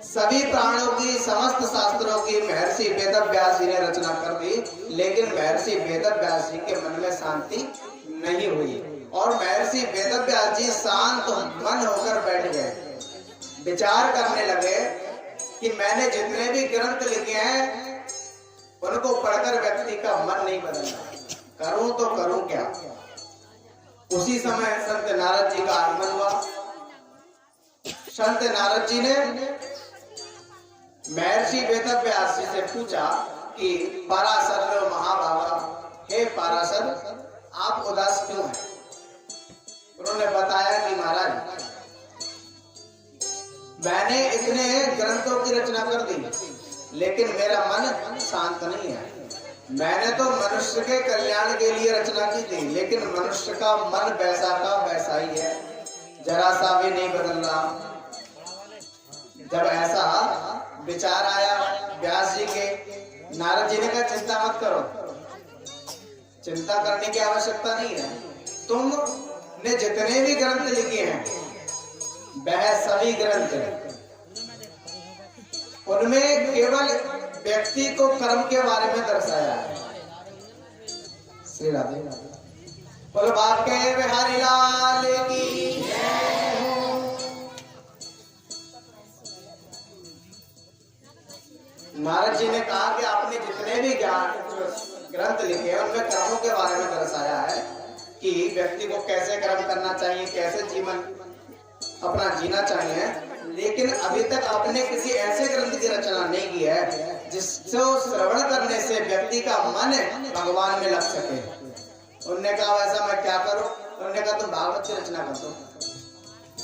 सभी पुराणों की, समस्त शास्त्रों की महर्षि वेद व्यास जी ने रचना कर दी, लेकिन महर्षि वेद व्यास जी के मन में शांति नहीं हुई, और महर्षि वेद व्यास जी शांत मन होकर बैठ गए। विचार करने लगे कि मैंने जितने भी ग्रंथ लिखे हैं उनको पढ़कर व्यक्ति का मन नहीं बदलता, करूं तो करूं क्या। उसी समय संत नारद जी का आगमन हुआ। संत नारद जी ने महर्षि वेद व्यास जी से पूछा कि पराशर महाभागा, हे पराशर आप उदास क्यों हैं? उन्होंने बताया कि महाराज मैंने इतने ग्रंथों की रचना कर दी, लेकिन मेरा मन शांत नहीं है। मैंने तो मनुष्य के कल्याण के लिए रचना की थी, लेकिन मनुष्य का मन वैसा का वैसा ही है, जरा सा भी नहीं बदल रहा। जब ऐसा विचार आया व्यास जी के, नारद जी ने कहा चिंता मत करो, चिंता करने की आवश्यकता नहीं है। तुमने जितने भी ग्रंथ लिखे हैं वह सभी ग्रंथ उनमें केवल व्यक्ति को कर्म के बारे में दर्शाया है। श्री राधे बोलो बाके बिहारी लाल की जय हो। नारद जी ने कहा कि आपने जितने भी ज्ञान ग्रंथ लिखे हैं उनमें कर्मों के बारे में दर्शाया है कि व्यक्ति को कैसे कर्म करना चाहिए, कैसे जीवन अपना जीना चाहिए, लेकिन अभी तक आपने किसी ऐसे ग्रंथ की रचना नहीं की है जिसको श्रवण करने से व्यक्ति का मन भगवान में लग सके। उन्होंने कहा वैसा मैं क्या करूं? उन्होंने कहा तुम भागवत की रचना कर दो।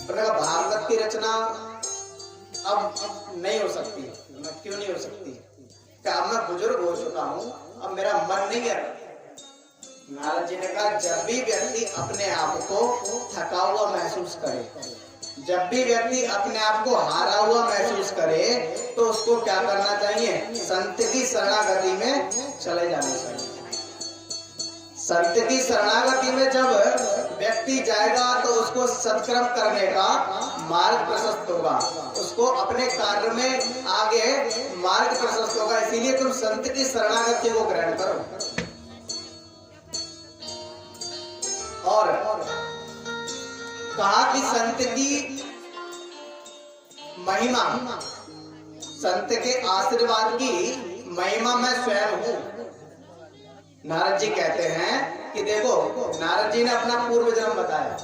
उन्होंने कहा भागवत की रचना अब नहीं हो सकती। मैं क्यों नहीं हो सकती? क्या मैं बुजुर्ग हो चुका हूं, अब मेरा मन नहीं है। नारद जी ने कहा जब भी व्यक्ति अपने आप को थका हुआ महसूस करे, जब भी व्यक्ति अपने आप को हारा हुआ महसूस करे, तो उसको क्या करना चाहिए? संत की शरणागति में चले जाना चाहिए। संत की शरणागति में जब व्यक्ति जाएगा तो उसको सत्कर्म करने का मार्ग प्रशस्त होगा, उसको अपने कार्य में आगे मार्ग प्रशस्त होगा। इसीलिए तुम संत की शरणागति को ग्रहण करो। और कहा कि संत की महिमा, संत के आशीर्वाद की महिमा मैं स्वयं हूं। नारद जी कहते हैं कि देखो, नारद जी ने अपना पूर्व जन्म बताया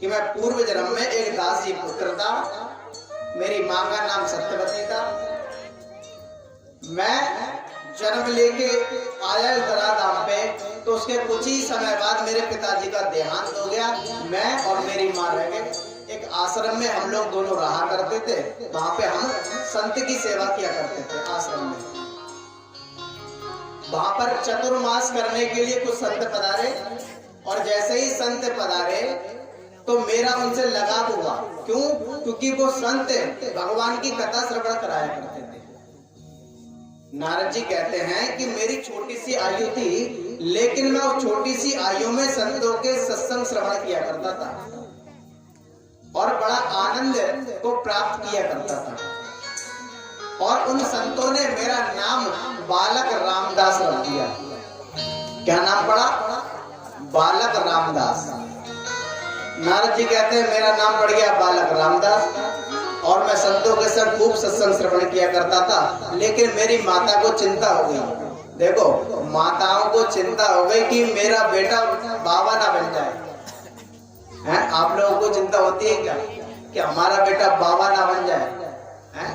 कि मैं पूर्व जन्म में एक दासी पुत्र था, मेरी मां का नाम सत्यवती था। मैं जन्म लेके आया इस धराधाम पे, तो उसके कुछ ही समय बाद मेरे पिताजी का देहांत हो गया। मैं और मेरी मां रह गए। एक आश्रम में हम लोग दोनों रहा करते थे, वहां पे हम संत की सेवा किया करते थे आश्रम में। वहां पर चतुर्मास करने के लिए कुछ संत पधारे, और जैसे ही संत पधारे तो मेरा उनसे लगाव हुआ। क्यों? क्योंकि वो संत भगवान की कथा श्रवण कराया करते थे। नारद जी कहते हैं कि मेरी छोटी सी आयु थी, लेकिन मैं उस छोटी सी आयु में संतों के सत्संग श्रवण किया करता था और बड़ा आनंद को प्राप्त किया करता था। और उन संतों ने मेरा नाम बालक रामदास रख दिया। क्या नाम पड़ा? बालक रामदास। नारद जी कहते हैं मेरा नाम पड़ गया बालक रामदास, और मैं संतों के संग खूब सत्संग श्रवण किया करता था। लेकिन मेरी माता को चिंता हो गई। देखो, माताओं को चिंता हो गई कि मेरा बेटा बाबा ना बन जाए। हैं? आप लोगों को चिंता होती है क्या कि हमारा बेटा बाबा ना बन जाए? हैं?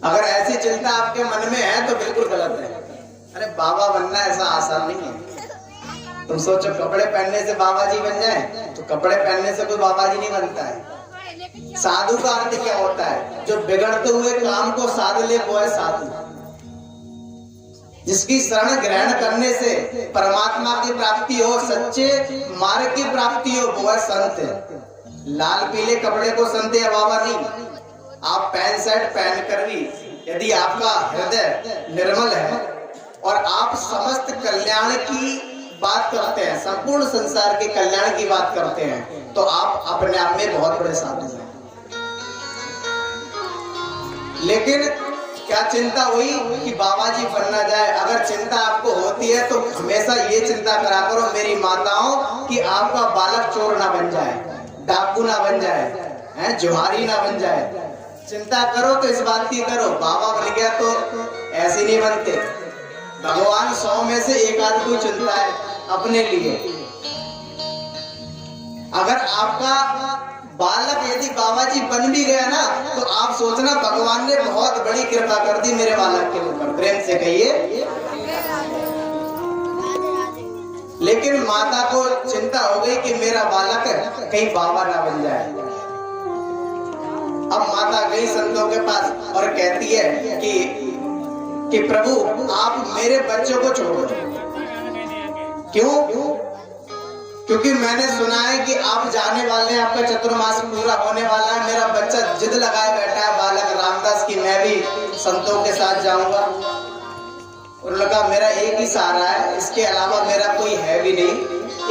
अगर ऐसी चिंता आपके मन में है तो बिल्कुल गलत है। अरे बाबा बनना ऐसा आसान नहीं है। तुम सोचो कपड़े पहनने से बाबा जी बन जाए, तो कपड़े पहनने से कोई बाबा जी नहीं बनता है। साधु का अर्थ क्या होता है? जो बिगड़ते हुए काम को साध ले वो है साधु। जिसकी शरण ग्रहण करने से परमात्मा की प्राप्ति हो, सच्चे मार्ग की प्राप्ति हो, वो है संत। लाल पीले कपड़े को संत या बाबा नहीं। आप पैंट शर्ट पहन कर भी यदि आपका हृदय निर्मल है और आप समस्त कल्याण की बात करते हैं, संपूर्ण संसार के कल्याण की बात करते हैं, तो आप अपने आप में बहुत बड़े साधु हैं। लेकिन क्या चिंता हुई कि बाबा जी बनना जाए? अगर चिंता आपको होती है तो हमेशा ये चिंता करा करो मेरी माताओं कि आपका बालक चोर ना बन जाए, डाकू ना बन जाए, जुहारी ना बन जाए। चिंता करो तो इस बात की करो, बाबा बन गया तो ऐसे नहीं बनते। भगवान 100 में से एक आध को चुनता है अपने लिए। अगर आपका बालक यदि बाबा जी बन भी गया ना, तो आप सोचना भगवान ने बहुत बड़ी कृपा कर दी मेरे बालक के ऊपर। प्रेम से कहिए। लेकिन माता को चिंता हो गई कि मेरा बालक कहीं बाबा ना बन जाए। अब माता गई संतों के पास और कहती है कि प्रभु आप मेरे बच्चों को छोड़ दो। क्यों? क्योंकि मैंने सुना है कि आप जाने वाले हैं, आपका चतुर्मास पूरा होने वाला है। मेरा बच्चा जिद लगाए बैठा है बालक रामदास की मैं भी संतों के साथ जाऊंगा। उन्होंने कहा मेरा एक ही सहारा है, इसके अलावा मेरा कोई है भी नहीं,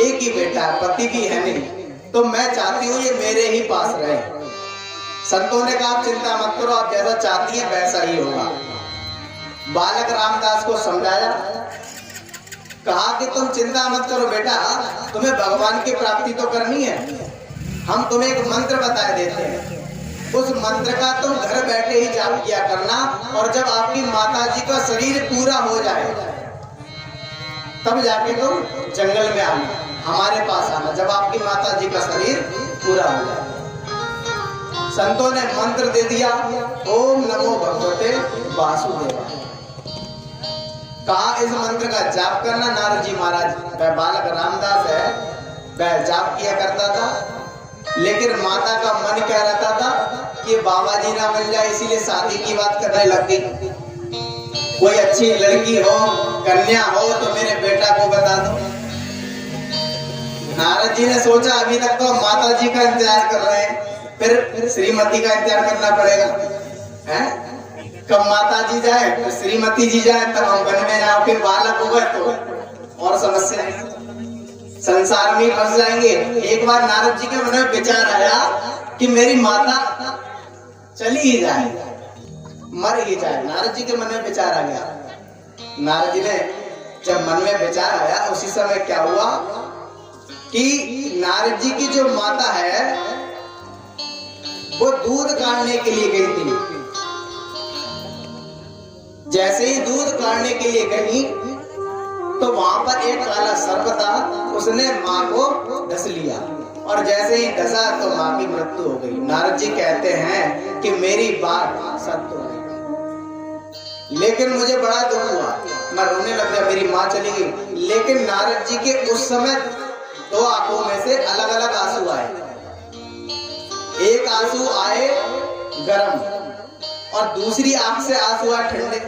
एक ही बेटा है, पति भी है नहीं, तो मैं चाहती हूँ ये मेरे ही पास रहे। संतों ने कहा आप चिंता मत करो, आप जैसा चाहती है वैसा ही होगा। बालक रामदास को समझाया, कहा कि तुम चिंता मत करो बेटा, तुम्हें भगवान की प्राप्ति तो करनी है। हम तुम्हें एक मंत्र बताए देते हैं, उस मंत्र का तुम घर बैठे ही जाप किया करना, और जब आपकी माता जी का शरीर पूरा हो जाए तब जाके तुम जंगल में आना, हमारे पास आना, जब आपकी माता जी का शरीर पूरा हो जाए। संतों ने मंत्र दे दिया, ओम नमो भगवते वासुदेवाय। कहा इस मंत्र का जाप करना। नारद जी महाराज, वह बालक रामदास है, वह जाप किया करता था, लेकिन माता का मन कह रहता था कि बाबा जी ना बन जाए, इसीलिए शादी की बात करने लग गई। कोई अच्छी लड़की हो, कन्या हो तो मेरे बेटा को बता दो। नारद जी ने सोचा अभी तक तो माता जी का इंतजार कर रहे हैं, फिर श्रीमती का इंतजार करना पड़ेगा, हैं? कब माता जी जाए तो श्रीमती जी जाए, तब हम वन में जाओ, फिर बालक होगा तो और समस्या है, संसार में फंस जाएंगे। एक बार नारद जी के मन में विचार आया कि मेरी माता चली ही जाए, मर ही जाए। नारद जी के मन में विचार आ गया। नारद जी ने जब मन में विचार आया, उसी समय क्या हुआ कि नारद जी की जो माता है वो दूध काटने के लिए गई थी। जैसे ही दूध काटने के लिए गई तो वहां पर एक काला सर्प था, उसने माँ को डस लिया, और जैसे ही डसा तो माँ की मृत्यु हो गई। नारद जी कहते हैं कि मेरी बात सत्य हो गई, लेकिन मुझे बड़ा दुख हुआ, मैं रोने लग गया, मेरी माँ चली गई। लेकिन नारद जी के उस समय दो आंखों में से अलग अलग आंसू आए। एक आंसू आए गरम और दूसरी आंख से आंसू आए ठंडे।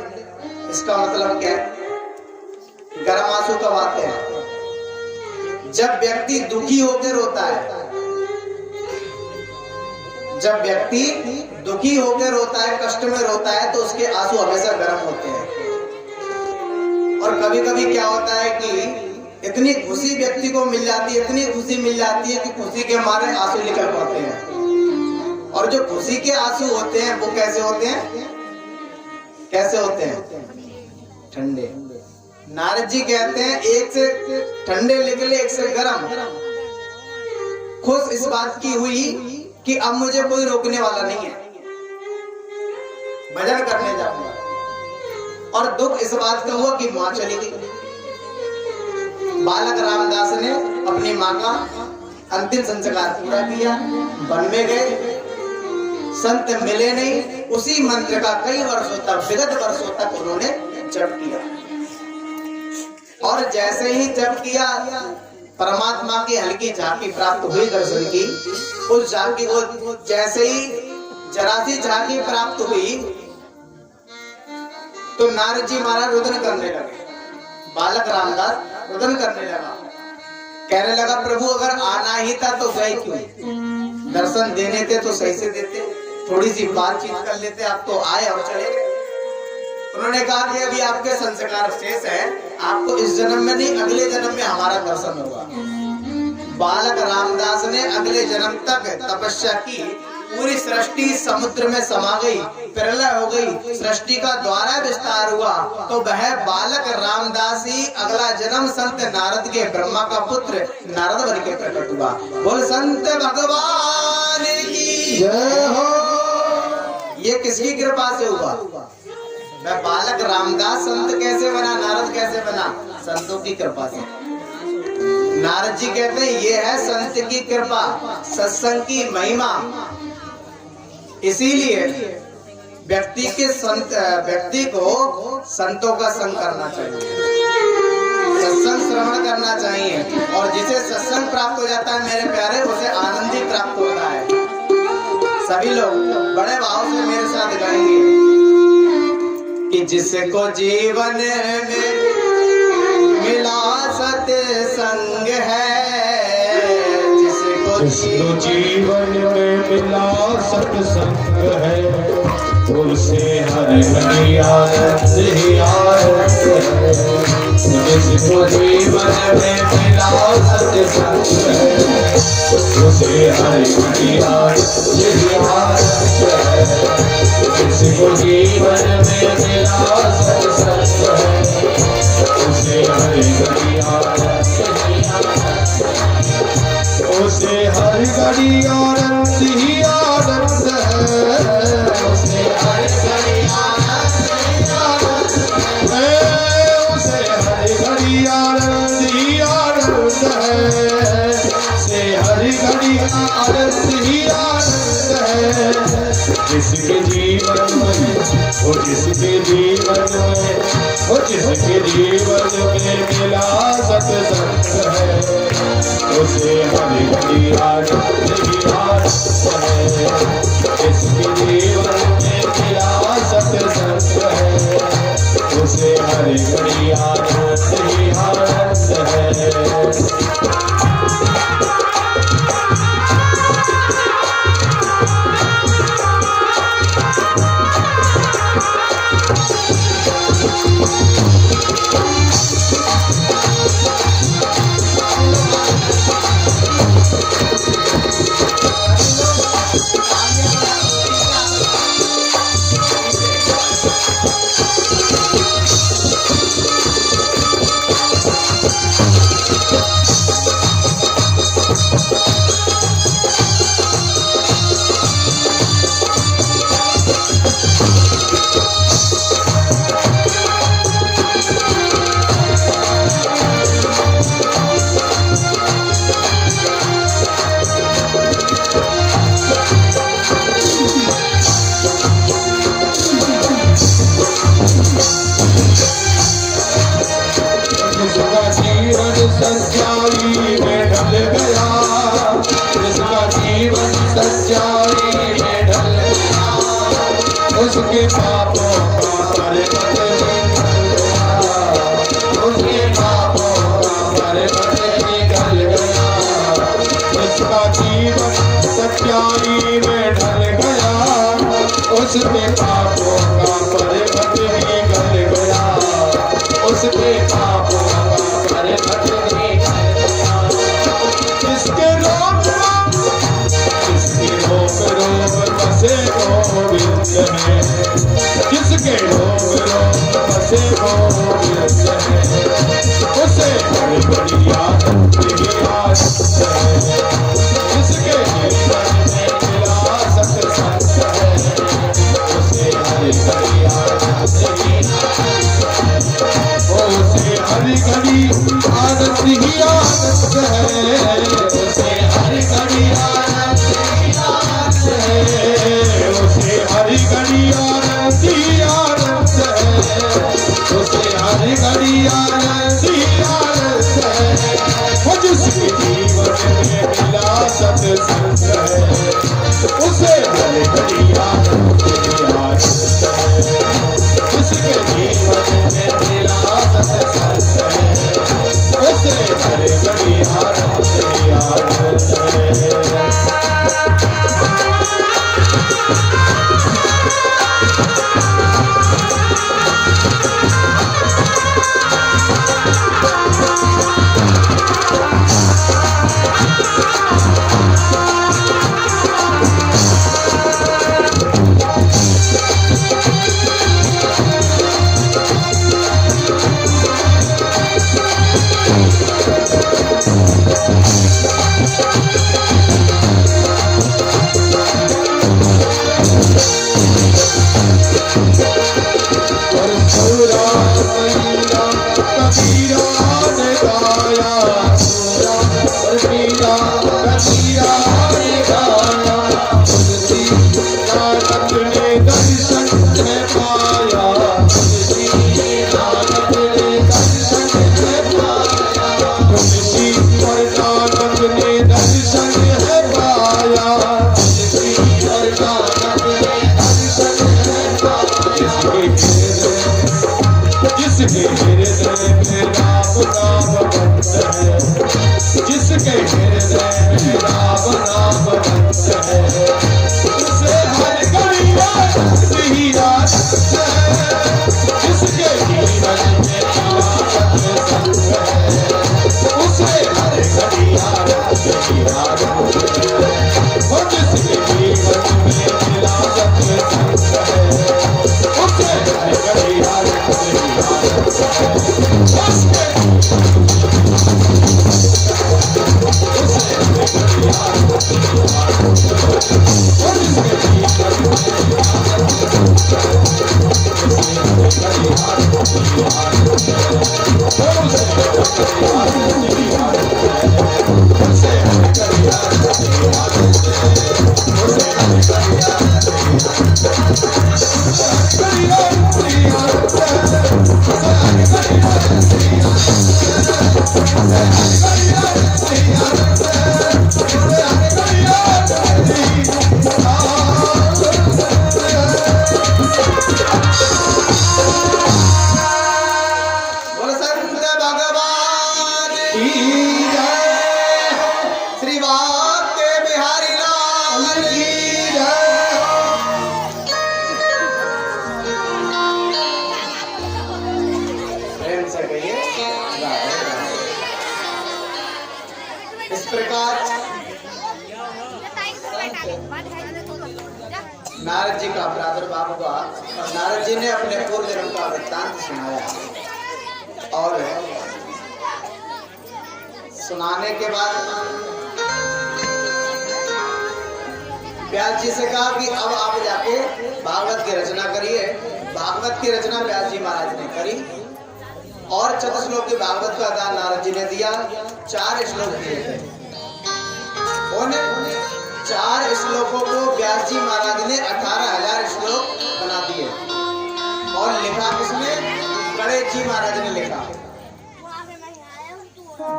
इसका मतलब क्या है? गरम आंसू कब आते हैं? जब व्यक्ति दुखी होकर रोता है। जब व्यक्ति दुखी होकर रोता है, कष्ट में रोता है, तो उसके आंसू हमेशा गर्म होते हैं। और कभी कभी क्या होता है कि इतनी खुशी व्यक्ति को मिल जाती है, इतनी खुशी मिल जाती है कि खुशी के मारे आंसू निकल पाते हैं। और जो खुशी के आंसू होते हैं वो कैसे होते हैं? कैसे होते हैं? ठंडे। नारद जी कहते हैं एक से ठंडे निकले, एक से गर्म। खुश इस बात की हुई कि अब मुझे कोई रोकने वाला नहीं है, भजन करने जाऊंगा। और दुख इस बात का हुआ कि मां चली गई। बालक रामदास ने अपनी मां का अंतिम संस्कार पूरा किया, वन में गए, संत मिले नहीं। उसी मंत्र का कई वर्षों तक, विगत वर्षों तक उन्होंने जप किया। और जैसे ही जब किया, परमात्मा की हल्की झांकी प्राप्त हुई दर्शन की। उस झांकी को जैसे ही जरा सी झांकी प्राप्त हुई तो नारद जी महाराज रुदन करने लगे। बालक रामदास रुदन करने लगा, कहने लगा प्रभु अगर आना ही था तो गए क्यों? दर्शन देने थे तो सही से देते, थोड़ी सी बातचीत कर लेते, आप तो आए और चले गए। उन्होंने कहा कि अभी आपके संस्कार शेष है, आपको इस जन्म में नहीं अगले जन्म में हमारा दर्शन होगा। बालक रामदास ने अगले जन्म तक तपस्या की, पूरी सृष्टि समुद्र में समा गई, प्रलय हो गई, सृष्टि का द्वारा विस्तार हुआ, तो वह बालक रामदास ही अगला जन्म संत नारद के ब्रह्मा का पुत्र नारद बन के प्रकट हुआ। बोल संत भगवान की जय हो। ये किसकी कृपा से हुआ? मैं बालक रामदास संत कैसे बना, नारद कैसे बना? संतों की कृपा से। नारद जी कहते हैं ये है संत की कृपा, सत्संग की महिमा। इसीलिए व्यक्ति को संतों का संग करना चाहिए, सत्संग श्रवण करना चाहिए, और जिसे सत्संग प्राप्त हो जाता है मेरे प्यारे, उसे आनंद ही प्राप्त होता है। सभी लोग बड़े भाव से मेरे साथ गाएंगे कि जिसको जीवन में मिला सत्संग है, जिसको जीवन में मिला सत्संग है, उसे हर घड़ी आनंद ही आनंद है। जिसको जीवन में मिला सत्संग है, उसे हर घड़ी आनंद ही आनंद है। जिसको जीवन में मिला सत्संग है, उसे हर घड़ी आनंद ही आनंद है। उसे हर घड़ी आनंद ही आनंद है। उसे हर घड़ी आनंद ही आनंद है। उसे हर घड़ी आनंद ही आनंद है। उसे हर घड़ी आनंद ही आनंद है। जिसके जीवन में, वो जिसके जीवन में, वो जिसके जीवन में मिला सत्संग है, उसे हर घड़ी आनंद ही आनंद है। जिसके जीवन में मिला सत्संग है, उसे हर घड़ी आनंद ही आनंद है। सच्चाई में ढल गया, जिसका जीवन सच्चाई में ढल गया, उसके पापों का पर्वत निकल गया। उसके पापों का पर्वत निकल गया। जिसका जीवन सच्चाई में ढल गया, उसके पापों का पर्वत निकल गया। उसके पापों का पर्वत जिसके रोम रोम बसे गोविंद है, जिसके रोम बसे गोविंद है, उसे हर घड़ी आनंद ही आनंद है। जिसके जीवन में मिला सत्संग है, उसे हर घड़ी आनंद ही आनंद है। उसे हर घड़ी आनंद नारद जी का प्रादुर्भाव हुआ और नारद जी ने अपने पूर्व जन्म का वृत्तांत सुनाया और सुनाने के बाद व्यास जी से कहा कि अब आप जाके भागवत की रचना करिए। भागवत की रचना व्यास जी महाराज ने करी और चतुश्लोक की भागवत का दान नारद जी ने दिया। 4 श्लोक दिए थे। उन 4 श्लोकों को व्यास जी महाराज ने 18,000 श्लोक बना दिए और लिखा किसने? गणेश जी महाराज ने लिखा।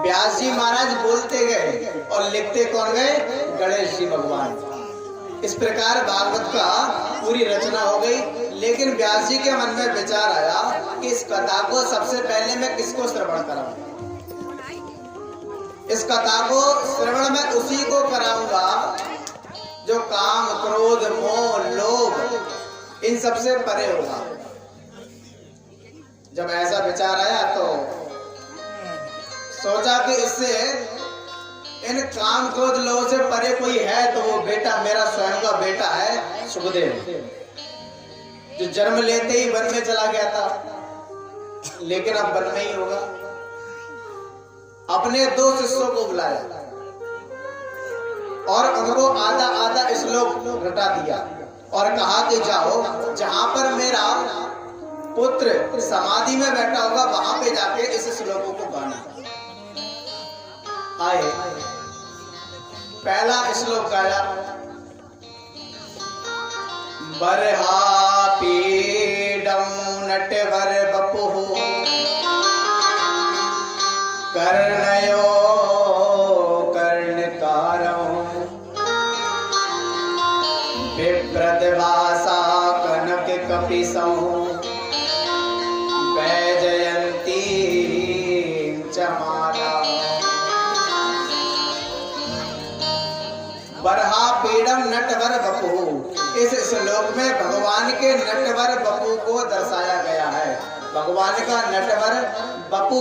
व्यास जी महाराज बोलते गए और लिखते कौन गए? गणेश जी भगवान। इस प्रकार भागवत का पूरी रचना हो गई। लेकिन व्यास जी के मन में विचार आया कि इस कथा को सबसे पहले मैं किसको श्रवण कराऊं? इस कथा को श्रवण में उसी को कराऊंगा जो काम, क्रोध, मोह, लोभ इन सबसे परे होगा। जब ऐसा विचार आया तो सोचा कि इससे इन काम, क्रोध, लोभ से परे कोई है तो वो बेटा मेरा स्वयं का बेटा है सुखदेव, जो जन्म लेते ही वन में चला गया था लेकिन अब वन में ही होगा। अपने 2 शिष्यों को बुलाया और उनको आधा आधा श्लोक रटा दिया और कहा कि जाओ, जहां पर मेरा पुत्र समाधि में बैठा होगा वहां पे जाके इस श्लोकों को गाना। आए, पहला श्लोक गाया। बरहा पीडम नटवर बपुः कर्णयो विप्रदवासा कनक कपिसौ वैजयंती चमाला। बरहा पीडम नटवर बपु। इस श्लोक में भगवान के नटवर बपु को दर्शाया गया है। भगवान का नटवर बपु,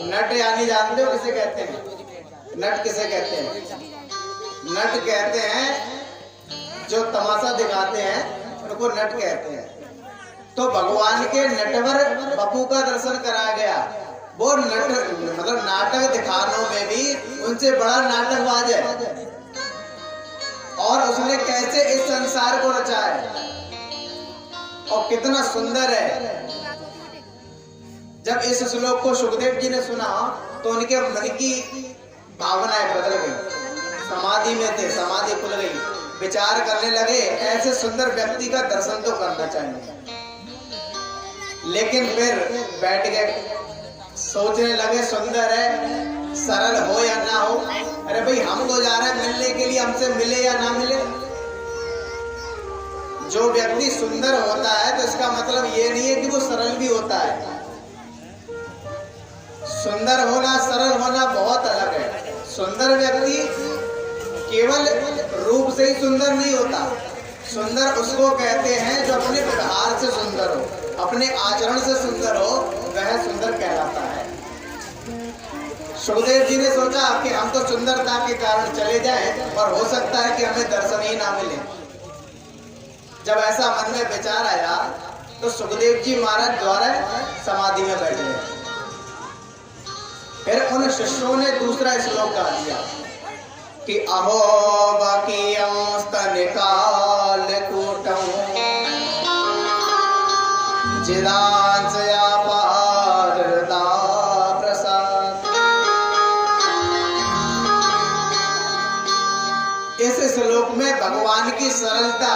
नट यानी जानते हो किसे कहते हैं? नट किसे कहते हैं? नट कहते हैं जो तमाशा दिखाते हैं उनको नट कहते हैं। तो भगवान के नटवर बपू का दर्शन कराया गया। वो नट मतलब नाटक दिखानों में भी उनसे बड़ा नाटकबाज है और उसने कैसे इस संसार को रचा है और कितना सुंदर है। जब इस श्लोक को सुखदेव जी ने सुना तो उनके मन की भावनाएं बदल गई। समाधि में थे, समाधि खुल गई, विचार करने लगे ऐसे सुंदर व्यक्ति का दर्शन तो करना चाहिए। लेकिन फिर बैठ गए, सोचने लगे सुंदर है, सरल हो या ना हो, अरे भाई हम तो जा रहे हैं मिलने के लिए, हमसे मिले या ना मिले। जो व्यक्ति सुंदर होता है तो इसका मतलब ये नहीं है कि वो सरल भी होता है। सुंदर होना सरल होना बहुत अलग है। सुंदर व्यक्ति केवल रूप से ही सुंदर नहीं होता, सुंदर उसको कहते हैं जो अपने व्यवहार से सुंदर हो, अपने आचरण से सुंदर हो, वह सुंदर कहलाता है। सुखदेव जी ने सोचा कि हम तो सुंदरता के कारण चले जाएं और हो सकता है कि हमें दर्शन ही ना मिले। जब ऐसा मन में विचार आया तो सुखदेव जी महाराज द्वारा समाधि में बैठ गए। फिर उन शिष्यों ने दूसरा श्लोक गा दिया कि अहो बकीयंस्तनिकाल कूटं जिदांसया पारदा प्रसाद। इस श्लोक में भगवान की सरलता